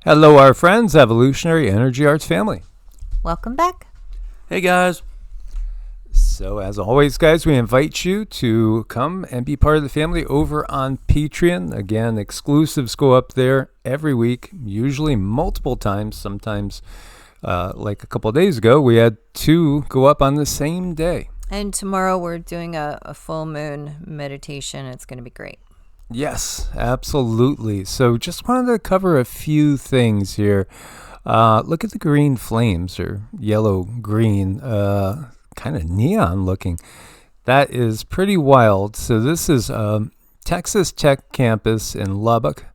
Hello, our friends, Evolutionary Energy Arts family. Welcome back. Hey guys. So as always, guys, we invite you to come and be part of the family over on Patreon. Again, exclusives go up there every week, usually multiple times. Sometimes, like a couple of days ago, we had 2 go up on the same day. And tomorrow we're doing a full moon meditation. It's going to be great. Yes, absolutely. So just wanted to cover a few things here. Look at the green flames, or yellow-green, kind of neon looking. That is pretty wild. So this is Texas Tech campus in Lubbock,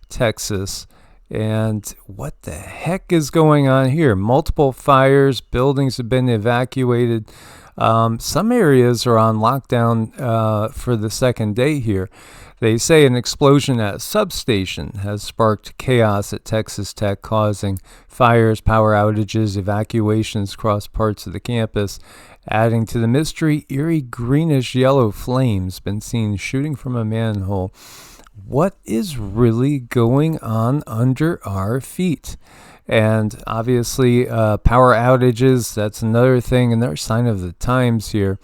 Texas. And what the heck is going on here? Multiple fires, buildings have been evacuated. Some areas are on lockdown for the second day here. They say an explosion at a substation has sparked chaos at Texas Tech, causing fires, power outages, evacuations across parts of the campus. Adding to the mystery, eerie greenish-yellow flames been seen shooting from a manhole. What is really going on under our feet? And obviously, power outages, that's another thing, another sign of the times here.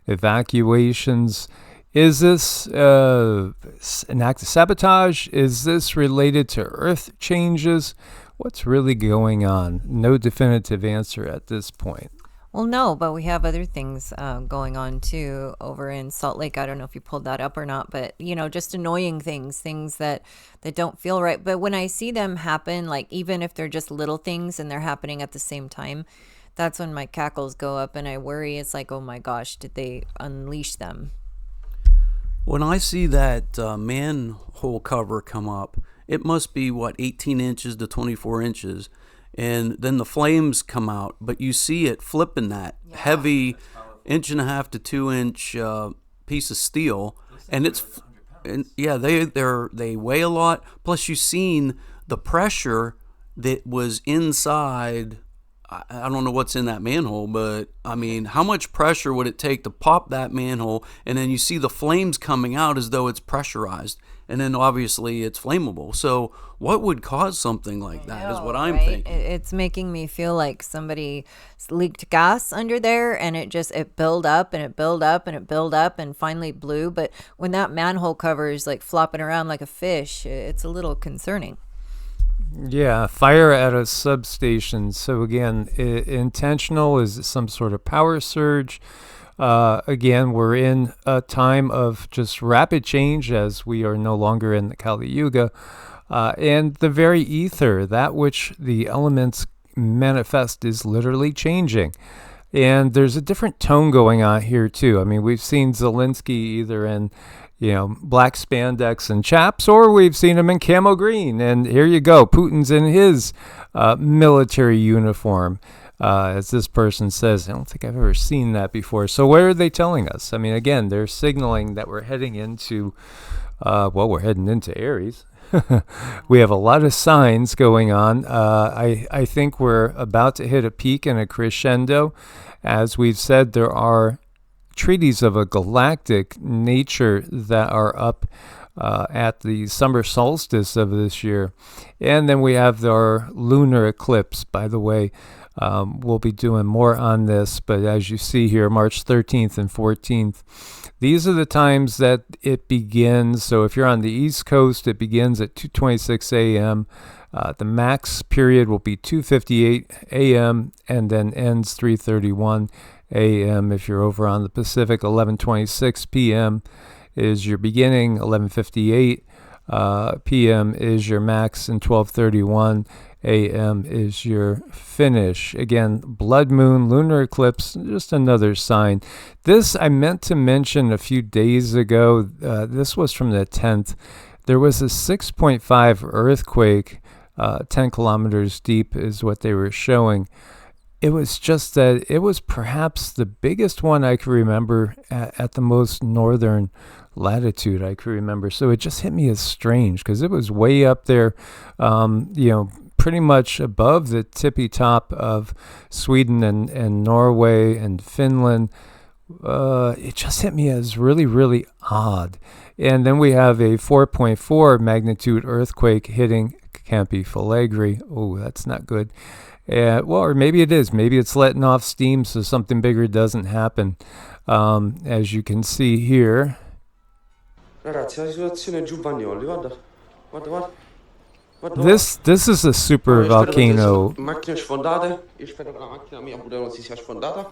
Evacuations. Is this an act of sabotage? Is this related to earth changes? What's really going on? No definitive answer at this point. Well, no, but we have other things going on too over in Salt Lake. I don't know if you pulled that up or not, but just annoying things that don't feel right. But when I see them happen, like even if they're just little things and they're happening at the same time, that's when my cackles go up and I worry. It's like, oh my gosh, did they unleash them? When I see that manhole cover come up, it must be 18 inches to 24 inches. And then the flames come out, but you see it flipping that heavy 1.5 to 2 inch piece of steel. And they weigh a lot. Plus you've seen the pressure that was inside. I don't know what's in that manhole, but I mean, how much pressure would it take to pop that manhole? And then you see the flames coming out as though it's pressurized. And then obviously it's flammable. So what would cause something like that is what I'm thinking. It's making me feel like somebody leaked gas under there and it built up and it built up and it built up and finally blew. But when that manhole cover is like flopping around like a fish, it's a little concerning. Yeah, fire at a substation. So again, intentional, is it some sort of power surge? Again, we're in a time of just rapid change as we are no longer in the Kali Yuga. And the very ether, that which the elements manifest, is literally changing. And there's a different tone going on here too. I mean, we've seen Zelensky either in black spandex and chaps, or we've seen him in camo green. And here you go, Putin's in his military uniform. As this person says, I don't think I've ever seen that before. So what are they telling us? I mean, again, they're signaling that we're heading into, we're heading into Aries. We have a lot of signs going on. I think we're about to hit a peak and a crescendo. As we've said, there are treaties of a galactic nature that are up at the summer solstice of this year. And then we have our lunar eclipse. By the way, we'll be doing more on this, but as you see here, March 13th and 14th, these are the times that it begins. So if you're on the East Coast, it begins at 2:26 a.m. The max period will be 2:58 a.m. and then ends 3:31 a.m. If you're over on the Pacific, 11:26 p.m. is your beginning, 11:58 p.m. is your max, and 12:31 a.m. is your finish. Again, blood moon, lunar eclipse, just another sign. This I meant to mention a few days ago. This was from the 10th. There was a 6.5 earthquake, 10 kilometers deep is what they were showing. It was just that it was perhaps the biggest one I can remember at the most northern latitude I can remember. So it just hit me as strange because it was way up there, pretty much above the tippy top of Sweden and Norway and Finland. It just hit me as really, really odd. And then we have a 4.4 magnitude earthquake hitting can't be filaggry. Oh, that's not good. Well, or maybe it is. Maybe it's letting off steam so something bigger doesn't happen. As you can see here. Ragazzi, la situazione Giovannioli, guarda, guarda. This is a super Io spero che non ci volcano. siano macchine sfondate. Io spero che la macchina mia pure non si sia sfondata.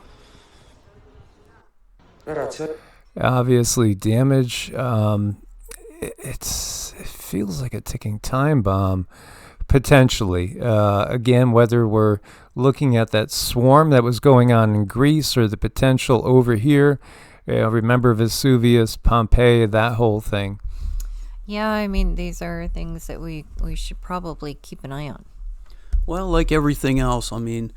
Ragazzi, Obviously damage. It feels like a ticking time bomb, potentially. Again, whether we're looking at that swarm that was going on in Greece or the potential over here. Remember Vesuvius, Pompeii, that whole thing. Yeah, I mean, these are things that we should probably keep an eye on. Well, like everything else, I mean,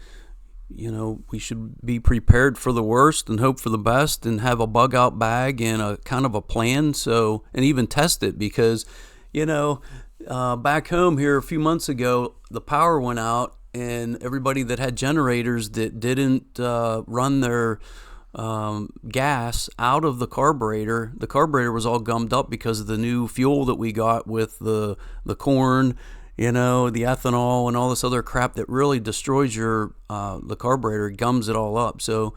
we should be prepared for the worst and hope for the best and have a bug out bag and a kind of a plan. So, and even test it because, back home here a few months ago, the power went out and everybody that had generators that didn't run their gas out of the carburetor was all gummed up because of the new fuel that we got with the corn, the ethanol and all this other crap that really destroys your the carburetor, gums it all up. So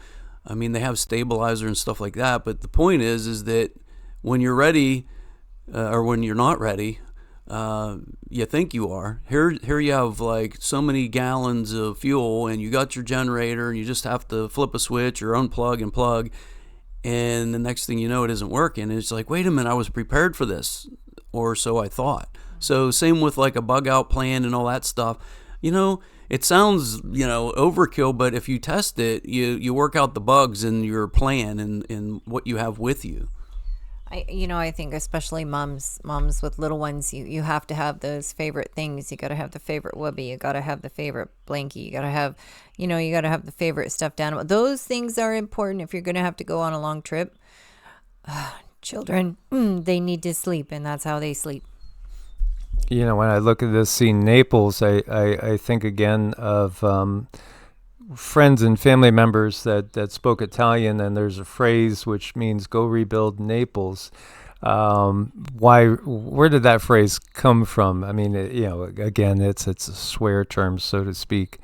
I mean, they have stabilizer and stuff like that, but the point is that when you're ready or when you're not ready, you think you are. Here you have like so many gallons of fuel and you got your generator and you just have to flip a switch or unplug and plug, and the next thing you know, it isn't working. And it's like, wait a minute, I was prepared for this, or so I thought. So same with like a bug out plan and all that stuff. It sounds, overkill, but if you test it, you work out the bugs in your plan and what you have with you. I think especially moms with little ones, you have to have those favorite things. You got to have the favorite whoopee. You got to have the favorite blankie. You got to have, you got to have the favorite stuffed animal. Those things are important if you're going to have to go on a long trip. Children, they need to sleep, and that's how they sleep. When I look at this scene, Naples, I think again of friends and family members that spoke Italian, and there's a phrase which means "go rebuild Naples." Where did that phrase come from? I mean, again, it's a swear term, so to speak.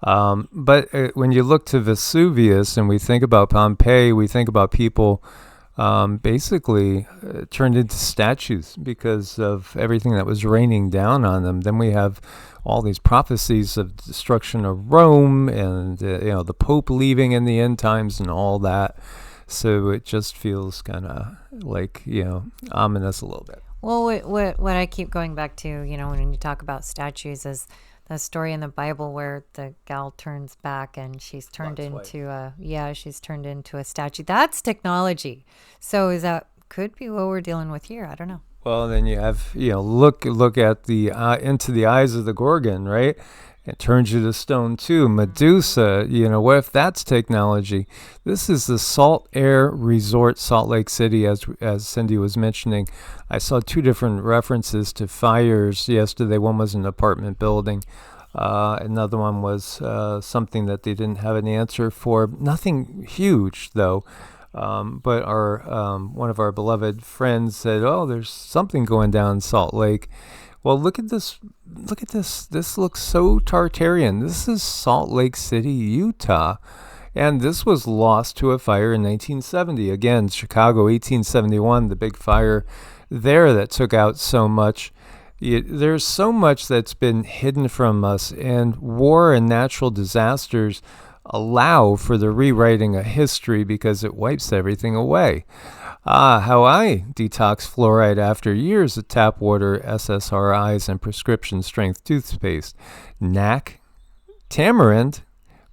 But when you look to Vesuvius and we think about Pompeii, we think about people basically turned into statues because of everything that was raining down on them. Then we have all these prophecies of destruction of Rome and the Pope leaving in the end times and all that. So it just feels kind of like ominous a little bit. Well, what I keep going back to, when you talk about statues, is the story in the Bible where the gal turns back and she's turned into a statue. That's technology. So could be what we're dealing with here. I don't know. Well, then you have, look at the into the eyes of the Gorgon, right? It turns you to stone too. Medusa, what if that's technology? This is the Salt Air Resort, Salt Lake City, as Cindy was mentioning. I saw two different references to fires yesterday. One was an apartment building. Another one was something that they didn't have an answer for. Nothing huge, though. But our one of our beloved friends said, "Oh, there's something going down in Salt Lake." Well, look at this. Look at this. This looks so Tartarian. This is Salt Lake City, Utah. And this was lost to a fire in 1970. Again, Chicago, 1871, the big fire there that took out so much. There's so much that's been hidden from us, and war and natural disasters allow for the rewriting of history because it wipes everything away. How I detox fluoride after years of tap water, SSRIs, and prescription strength toothpaste. NAC, tamarind,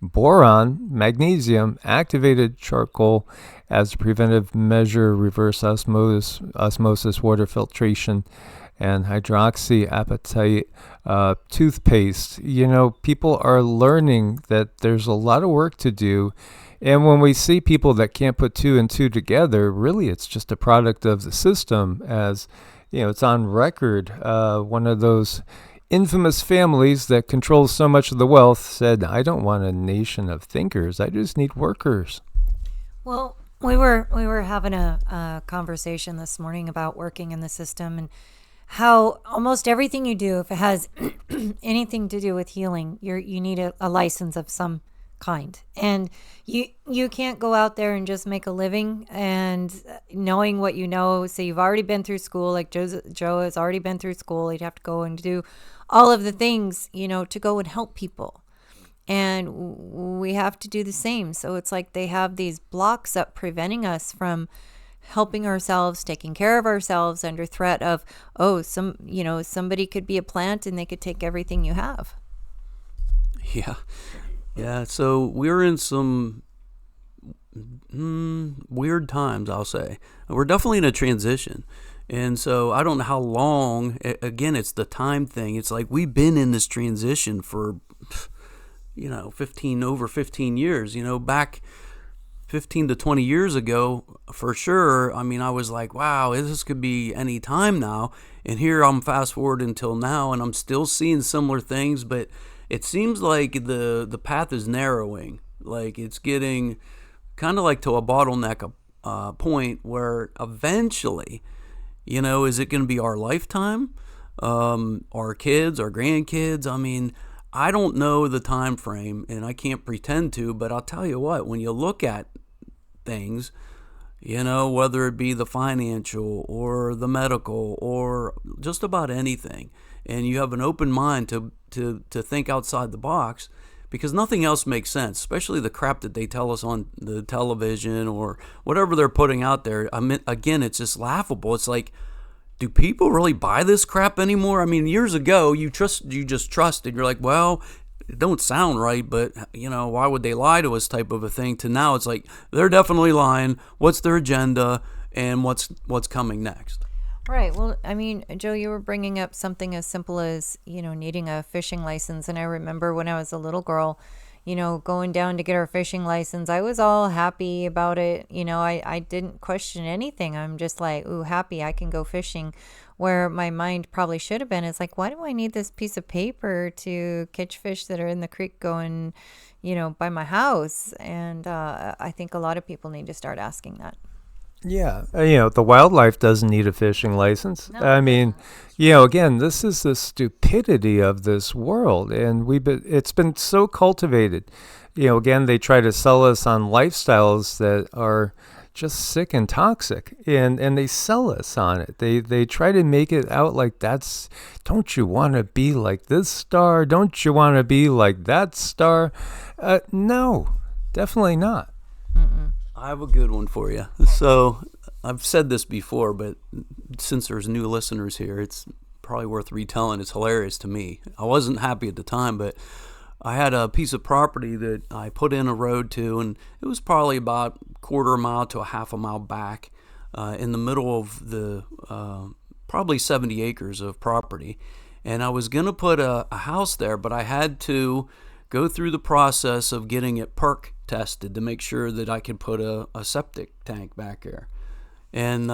boron, magnesium, activated charcoal as a preventive measure, reverse osmosis water filtration, and hydroxyapatite toothpaste. People are learning that there's a lot of work to do. And when we see people that can't put two and two together, really it's just a product of the system. As it's on record. One of those infamous families that controls so much of the wealth said, "I don't want a nation of thinkers. I just need workers." Well, we were having a conversation this morning about working in the system, and how almost everything you do, if it has anything to do with healing, you need a license of some kind. And you can't go out there and just make a living and knowing what you know. So you've already been through school, like Joe has already been through school. He'd have to go and do all of the things, to go and help people. And we have to do the same. So it's like they have these blocks up preventing us from helping ourselves, taking care of ourselves under threat of, somebody could be a plant and they could take everything you have. Yeah. So we're in some weird times, I'll say. We're definitely in a transition. And so I don't know how long, again, it's the time thing. It's like we've been in this transition for, 15 years, back 15 to 20 years ago, for sure. I mean, I was like, wow, this could be any time now. And here I'm fast forward until now, and I'm still seeing similar things, but it seems like the path is narrowing. Like it's getting kind of like to a bottleneck point where eventually, is it going to be our lifetime, our kids, our grandkids? I mean, I don't know the time frame, and I can't pretend to, but I'll tell you what, when you look at things, whether it be the financial or the medical or just about anything, and you have an open mind to think outside the box, because nothing else makes sense, especially the crap that they tell us on the television or whatever they're putting out there. I mean, again, it's just laughable. It's like, do people really buy this crap anymore? I mean, years ago, you just trusted. You're like, well, it don't sound right, but, why would they lie to us type of a thing, to now it's like, they're definitely lying. What's their agenda and what's coming next? Right. Well, I mean, Joe, you were bringing up something as simple as, needing a fishing license. And I remember when I was a little girl, going down to get our fishing license, I was all happy about it. I didn't question anything. I'm just like, ooh, happy I can go fishing. Where my mind probably should have been is like, why do I need this piece of paper to catch fish that are in the creek going, by my house? And I think a lot of people need to start asking that. Yeah, the wildlife doesn't need a fishing license. No. I mean, again, this is the stupidity of this world, and it's been so cultivated. Again, they try to sell us on lifestyles that are just sick and toxic, and they sell us on it. They try to make it out like don't you want to be like this star? Don't you want to be like that star? No, definitely not. Mm-mm. I have a good one for you. So I've said this before, but since there's new listeners here, it's probably worth retelling. It's hilarious to me. I wasn't happy at the time, but I had a piece of property that I put in a road to, and it was probably about a quarter mile to a half a mile back in the middle of the probably 70 acres of property. And I was going to put a house there, but I had to go through the process of getting it perk tested to make sure that I could put a septic tank back there. And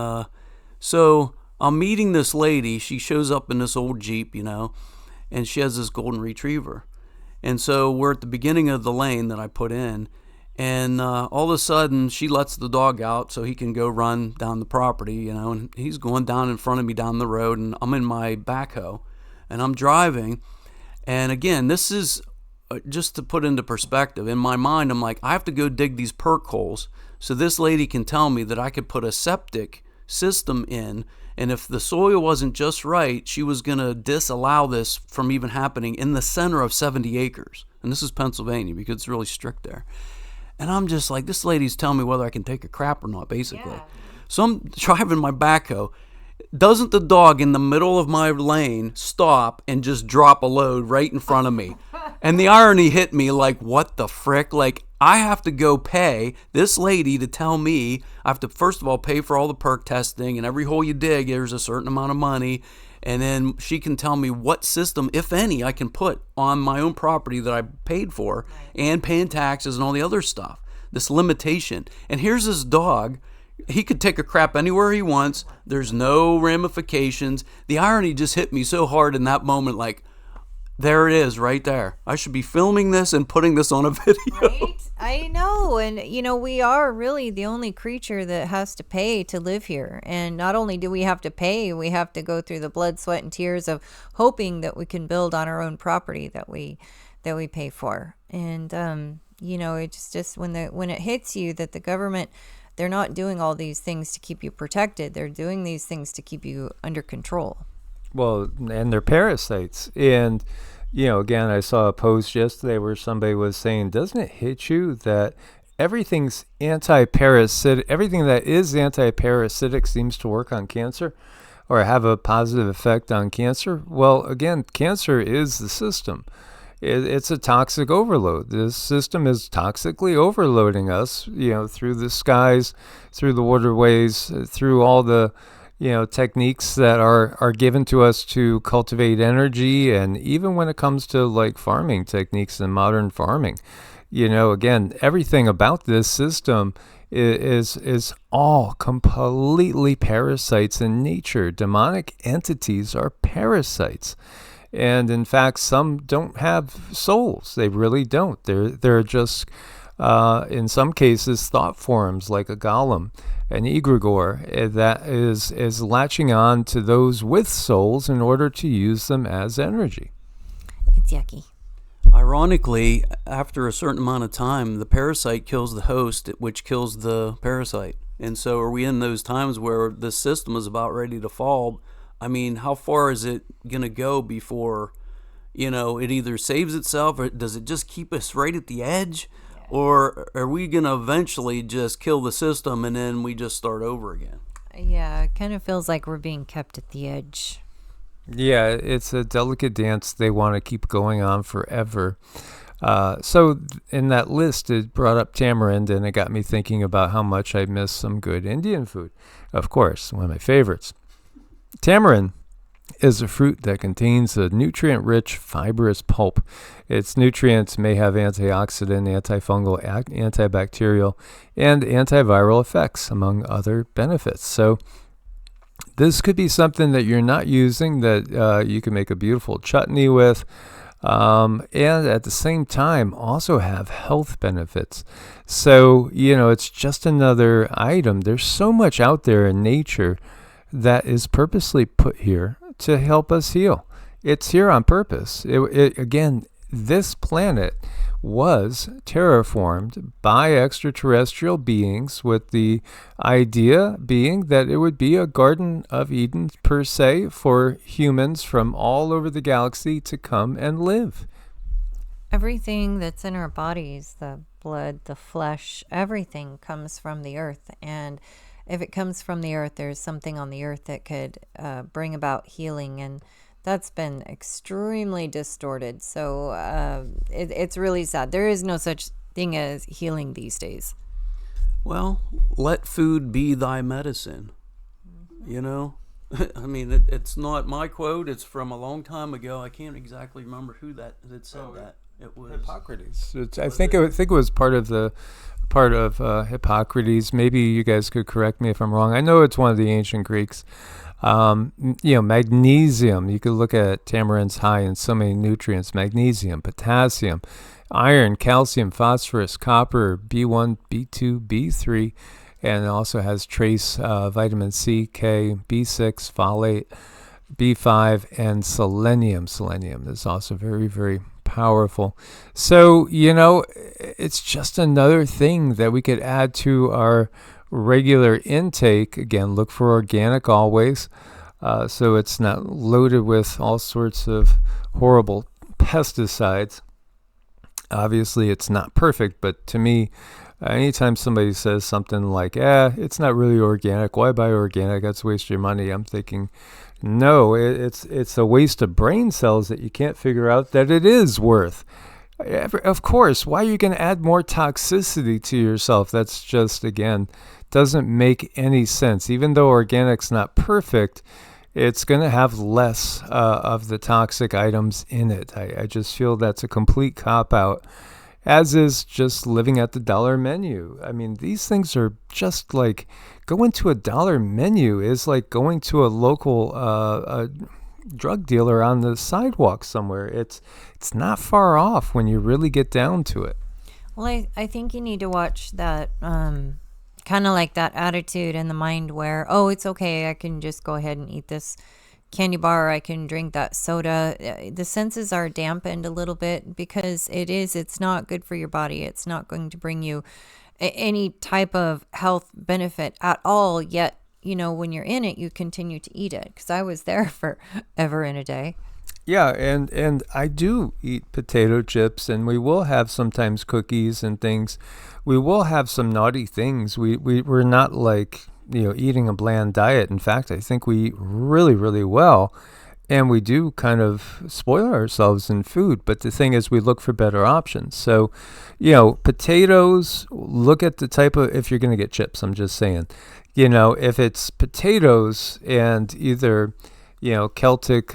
so I'm meeting this lady. She shows up in this old Jeep, and she has this golden retriever. And so we're at the beginning of the lane that I put in, and all of a sudden she lets the dog out so he can go run down the property, and he's going down in front of me down the road, and I'm in my backhoe and I'm driving. And again, this is just to put into perspective, in my mind, I'm like, I have to go dig these perk holes so this lady can tell me that I could put a septic system in, and if the soil wasn't just right, she was going to disallow this from even happening in the center of 70 acres. And this is Pennsylvania because it's really strict there. And I'm just like, this lady's telling me whether I can take a crap or not, basically. Yeah. So I'm driving my backhoe. Doesn't the dog in the middle of my lane stop and just drop a load right in front of me? And the irony hit me like, what the frick? Like, I have to go pay this lady to tell me I have to, first of all, pay for all the perk testing, and every hole you dig, there's a certain amount of money. And then she can tell me what system, if any, I can put on my own property that I paid for, and paying taxes and all the other stuff. This limitation. And here's this dog. He could take a crap anywhere he wants. There's no ramifications. The irony just hit me so hard in that moment, like, there it is right there. I should be filming this and putting this on a video. Right? I know. And, we are really the only creature that has to pay to live here. And not only do we have to pay, we have to go through the blood, sweat, and tears of hoping that we can build on our own property that we pay for. And, it's just when it hits you that the government, they're not doing all these things to keep you protected. They're doing these things to keep you under control. Well, and they're parasites. And, again, I saw a post yesterday where somebody was saying, doesn't it hit you that everything's anti-parasitic, everything that is anti-parasitic seems to work on cancer or have a positive effect on cancer? Well, again, cancer is the system. It's a toxic overload. This system is toxically overloading us, through the skies, through the waterways, through all the, techniques that are given to us to cultivate energy. And even when it comes to like farming techniques and modern farming, again, everything about this system is all completely parasites in nature. Demonic entities are parasites. And in fact, some don't have souls. They really don't. They're just, in some cases, thought forms like a golem, an egregore, that is latching on to those with souls in order to use them as energy. It's yucky. Ironically, after a certain amount of time, the parasite kills the host, which kills the parasite. And so are we in those times where the system is about ready to fall? I mean, how far is it going to go before, it either saves itself, or does it just keep us right at the edge? Or are we going to eventually just kill the system and then we just start over again? Yeah, it kind of feels like we're being kept at the edge. Yeah, it's a delicate dance. They want to keep going on forever. So in that list, it brought up tamarind, and it got me thinking about how much I miss some good Indian food. Of course, one of my favorites. Tamarind is a fruit that contains a nutrient-rich, fibrous pulp. Its nutrients may have antioxidant, antifungal, antibacterial, and antiviral effects, among other benefits. So this could be something that you're not using that you can make a beautiful chutney with, and at the same time also have health benefits. So, it's just another item. There's so much out there in nature that is purposely put here to help us heal. It's here on purpose. Again, this planet was terraformed by extraterrestrial beings, with the idea being that it would be a Garden of Eden per se for humans from all over the galaxy to come and live. Everything that's in our bodies, the blood, the flesh, everything comes from the earth. And if it comes from the earth, there's something on the earth that could bring about healing. And that's been extremely distorted. So it's really sad. There is no such thing as healing these days. Well, let food be thy medicine. I mean, it's not my quote. It's from a long time ago. I can't exactly remember who that said that. It was Hippocrates. I think it was part of Hippocrates. Maybe you guys could correct me if I'm wrong. I know it's one of the ancient Greeks. Magnesium. You could look at tamarind's high in so many nutrients: magnesium, potassium, iron, calcium, phosphorus, copper, B1, B2, B3, and it also has trace vitamin C, K, B6, folate, B5, and selenium. Selenium is also very, very powerful. So, it's just another thing that we could add to our regular intake. Again, look for organic always, so it's not loaded with all sorts of horrible pesticides. Obviously, it's not perfect, but to me, anytime somebody says something like, it's not really organic, why buy organic? That's a waste of your money. I'm thinking, no, it's a waste of brain cells that you can't figure out that it is worth. Of course, why are you going to add more toxicity to yourself? That's just, again, doesn't make any sense. Even though organic's not perfect, it's going to have less of the toxic items in it. I just feel that's a complete cop-out, as is just living at the dollar menu. I mean, these things are just like, going to a dollar menu is like going to a local drug dealer on the sidewalk somewhere. It's not far off when you really get down to it. Well, I think you need to watch that kind of like that attitude in the mind where, oh, it's okay, I can just go ahead and eat this candy bar, I can drink that soda. The senses are dampened a little bit because it's not good for your body. It's not going to bring you any type of health benefit at all. Yet, when you're in it, you continue to eat it. Because I was there for ever in a day. Yeah, and I do eat potato chips, and we will have sometimes cookies and things. We will have some naughty things. We're not like, eating a bland diet. In fact, I think we eat really, really well, and we do kind of spoil ourselves in food. But the thing is, we look for better options. So, potatoes, look at the type of, if you're going to get chips, I'm just saying, if it's potatoes and either Celtic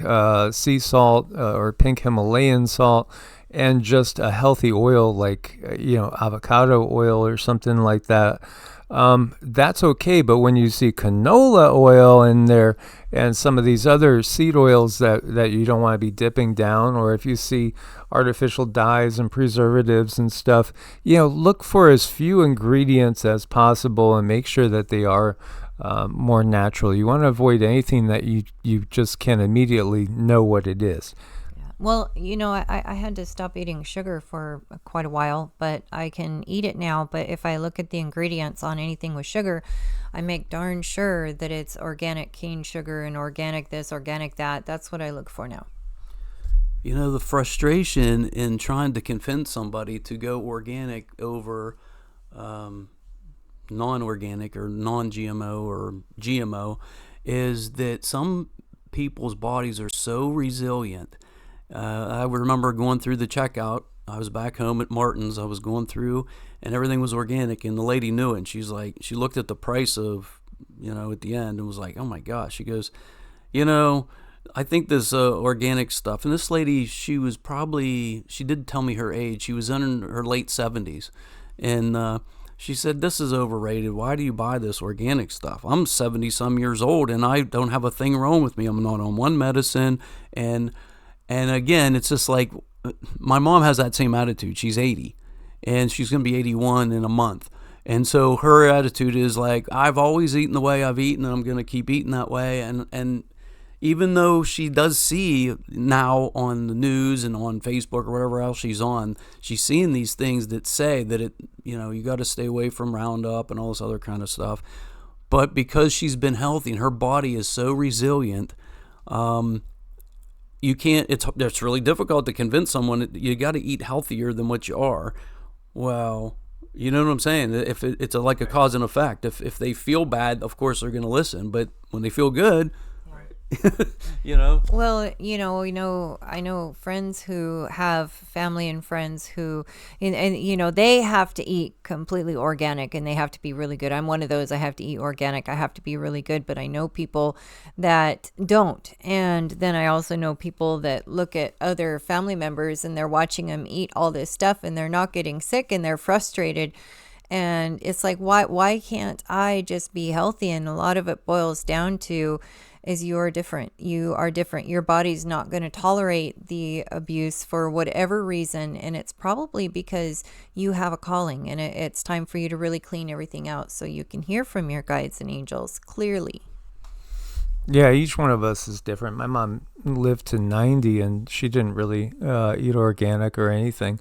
sea salt or pink Himalayan salt, and just a healthy oil like, avocado oil or something like that. That's okay. But when you see canola oil in there and some of these other seed oils that you don't want to be dipping down, or if you see artificial dyes and preservatives and stuff, look for as few ingredients as possible and make sure that they are more natural. You want to avoid anything that you just can immediately know what it is. Well, I had to stop eating sugar for quite a while, but I can eat it now. But if I look at the ingredients on anything with sugar, I make darn sure that it's organic cane sugar and organic this, organic that. That's what I look for now. The frustration in trying to convince somebody to go organic over non-organic or non-GMO or GMO is that some people's bodies are so resilient. I remember going through the checkout. I was back home at Martin's. I was going through and everything was organic, and the lady knew it. And she's like, she looked at the price of, at the end and was like, oh my gosh. She goes, I think this organic stuff. And this lady, she did tell me her age. She was in her late 70s. And she said, this is overrated. Why do you buy this organic stuff? I'm 70 some years old and I don't have a thing wrong with me. I'm not on one medicine. And again, it's just like my mom has that same attitude. She's 80 and she's going to be 81 in a month. And so her attitude is like, I've always eaten the way I've eaten and I'm going to keep eating that way. And even though she does see now on the news and on Facebook or whatever else she's on, she's seeing these things that say that it, you got to stay away from Roundup and all this other kind of stuff. But because she's been healthy and her body is so resilient, you can't, it's really difficult to convince someone you got to eat healthier than what you are. Well, you know what I'm saying? If it's like a cause and effect. If they feel bad, of course they're going to listen. But when they feel good, Well, I know friends who have family and friends who, and they have to eat completely organic and they have to be really good. I'm one of those. I have to eat organic. I have to be really good. But I know people that don't. And then I also know people that look at other family members and they're watching them eat all this stuff and they're not getting sick and they're frustrated. And it's like, why can't I just be healthy? And a lot of it boils down to is you're different. You are different. Your body's not going to tolerate the abuse for whatever reason. And it's probably because you have a calling and it's time for you to really clean everything out so you can hear from your guides and angels clearly. Yeah, each one of us is different. My mom lived to 90 and she didn't really eat organic or anything.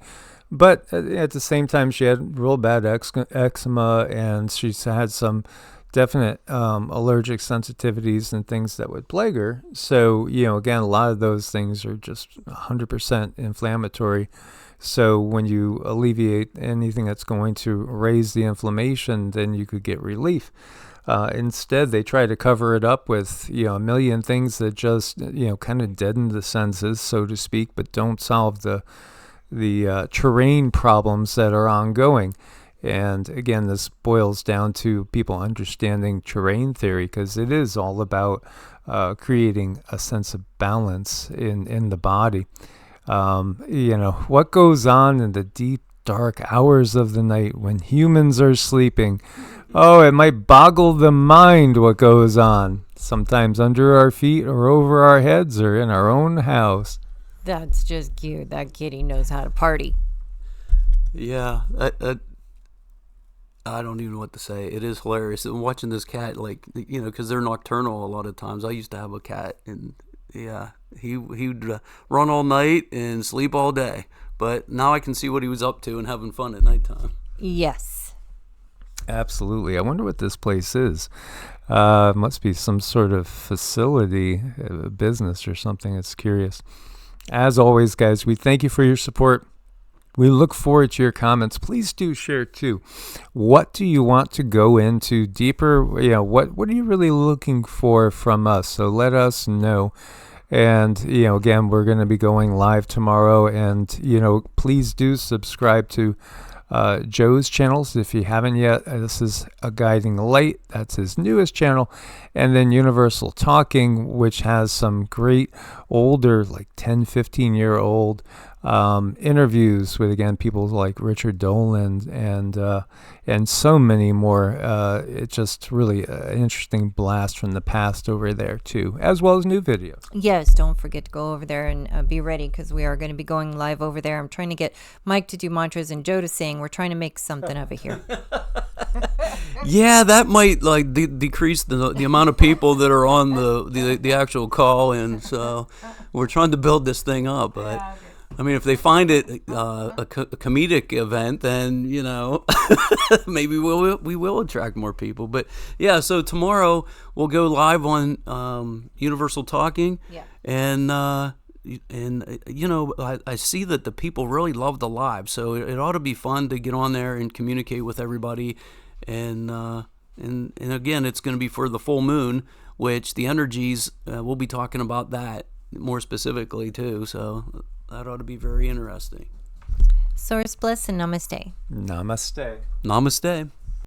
But at the same time, she had real bad eczema and she's had some definite allergic sensitivities and things that would plague her. So, again, a lot of those things are just 100% inflammatory. So when you alleviate anything that's going to raise the inflammation, then you could get relief. Instead, they try to cover it up with, a million things that just, kind of deaden the senses, so to speak, but don't solve the terrain problems that are ongoing. And again, this boils down to people understanding terrain theory, because it is all about creating a sense of balance in the body. What goes on in the deep, dark hours of the night when humans are sleeping? Oh, it might boggle the mind what goes on, sometimes under our feet or over our heads or in our own house. That's just cute. That kitty knows how to party. Yeah, I don't even know what to say. It is hilarious. And watching this cat, like, because they're nocturnal a lot of times. I used to have a cat, and yeah, he would run all night and sleep all day. But now I can see what he was up to and having fun at nighttime. Yes. Absolutely. I wonder what this place is. Must be some sort of facility, business or something. It's curious. As always, guys, we thank you for your support. We look forward to your comments. Please do share too. What do you want to go into deeper? What are you really looking for from us? So let us know. And, again, we're going to be going live tomorrow. And, please do subscribe to Joe's channels if you haven't yet. This is A Guiding Light. That's his newest channel. And then Universal Talking, which has some great older, like 10, 15-year-old interviews with, again, people like Richard Dolan and so many more. It's just really an interesting blast from the past over there too, as well as new videos. Yes, don't forget to go over there and be ready, because we are going to be going live over there. I'm trying to get Mike to do mantras and Joe to sing. We're trying to make something of it here. Yeah, that might decrease the amount of people that are on the actual call, and so we're trying to build this thing up. But I mean, if they find it a comedic event, then maybe we will attract more people. But yeah, so tomorrow we'll go live on Universal Talking, and I see that the people really love the live, so it ought to be fun to get on there and communicate with everybody. And again, it's going to be for the full moon, which the energies, we'll be talking about that more specifically too. So that ought to be very interesting. Source bliss and namaste. Namaste. Namaste.